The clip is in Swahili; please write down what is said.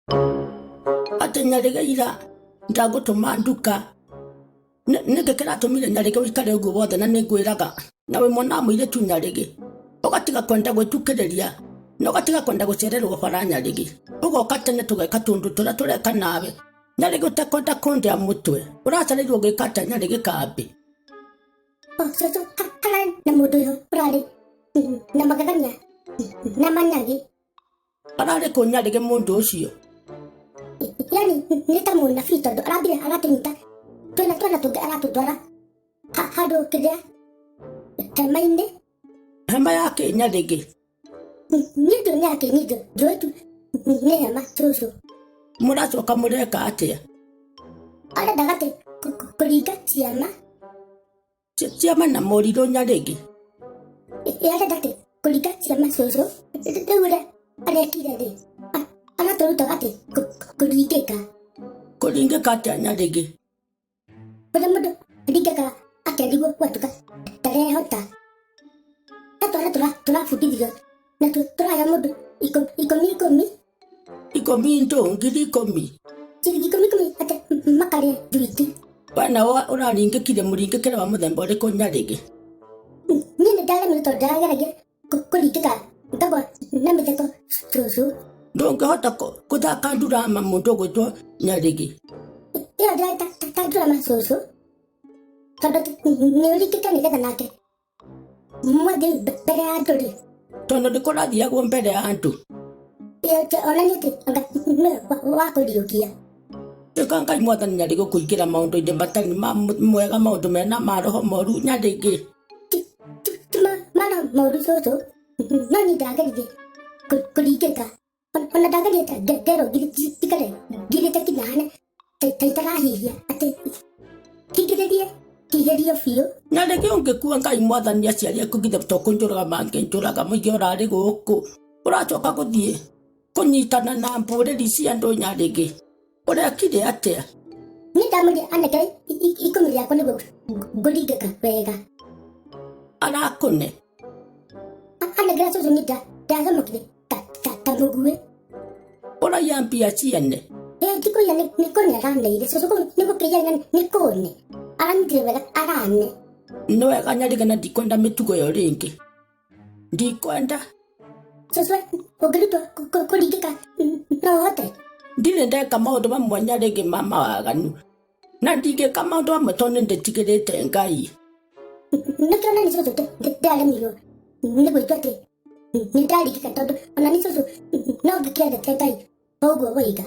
ate nyarege ira ndagutuma nduka negekera atumire nyarege wikare uguo wothe na ningwiraga nawe mwana mwire tu nyarege ugatiga kwenda gwitukiriria na ugatiga kwenda gucererwo bara nyarege ugoka tene tugeka tundu turia tureka nawe nyarege utakwenda kundia mutwe uracarirwo gikata nyarege kambi so kala na mundu yo urari na magagania na manyagi arari ku nyarege mundu ucio yani nitamwona fito arabire aratunyita twena tunge aratutwara hado kiria hema-inĩ hema yake nyarege nido yake nido jotu ni hema tucu muracoka mureka atia arenda gati kuringa ciama na morido nyarege arenda gati kuringa ciama cucu riu arekire ri araturuta gati kuringika atia nyarege uria mundu aringikaga akendigwo gwatuka ndarehota atwara turabundithio na turaya mundu ikumi ndo ngiri ikumi ate makare juiti wana uraringikire muringikire wa muthemba uriku nyarege nini ndaremirwo tondu ndarageragio kuringika ngagwa na mitheko cucu ndungihota kuthaka ndurama mundu gwitwo nyarege iyo ndireta ndurama cucu tondu niuringika nigetha nake mwathi mbere ya andu ri tondu ndikurathiagwo mbere ya andu onaniati anga wakuriukia ika ngai mwathani nyarege kuingira maundu-ini matari mwega maundu mena maroho moru nyarege mana maundu cucu no ni ndageririe kuringika ona ndagerite ngero tikare ngirite kinane taitarahihia ati kigerio biũ nyarege ungikua ngai mwathani aciari aku githe tokunjuraga manginjuraga muigi urari guku uracoka guthie kunyitana na mburiri cia andu nyarege urekire atia ni ndamuri aneke ikumi riakwa niguo nguringika wega arakune anegera cucu ni ndacamũkire ta mũguĩ uraiya mbia ciene ndikuya nĩ kũne araneire cucu nĩ gũkĩia nĩ kũne aranyitire wega arane nĩ wega nyarege na ndikwenda mĩtugo ĩyo rĩngĩ ndikwenda cucu ũngĩrutwo kũringĩka no ũhote ndirĩ ndeka maũndũ mamwe nyarege ma mawaganu na ndingĩka maũndũ mamwe tondũ nĩndĩtigĩrĩte ngai nĩkĩo nani cucu ndaremirwo nĩ gwĩtua atĩ nĩ ndaringĩka tondũ ona nĩ cucu no ngĩkĩendete ngai o ũguo woiga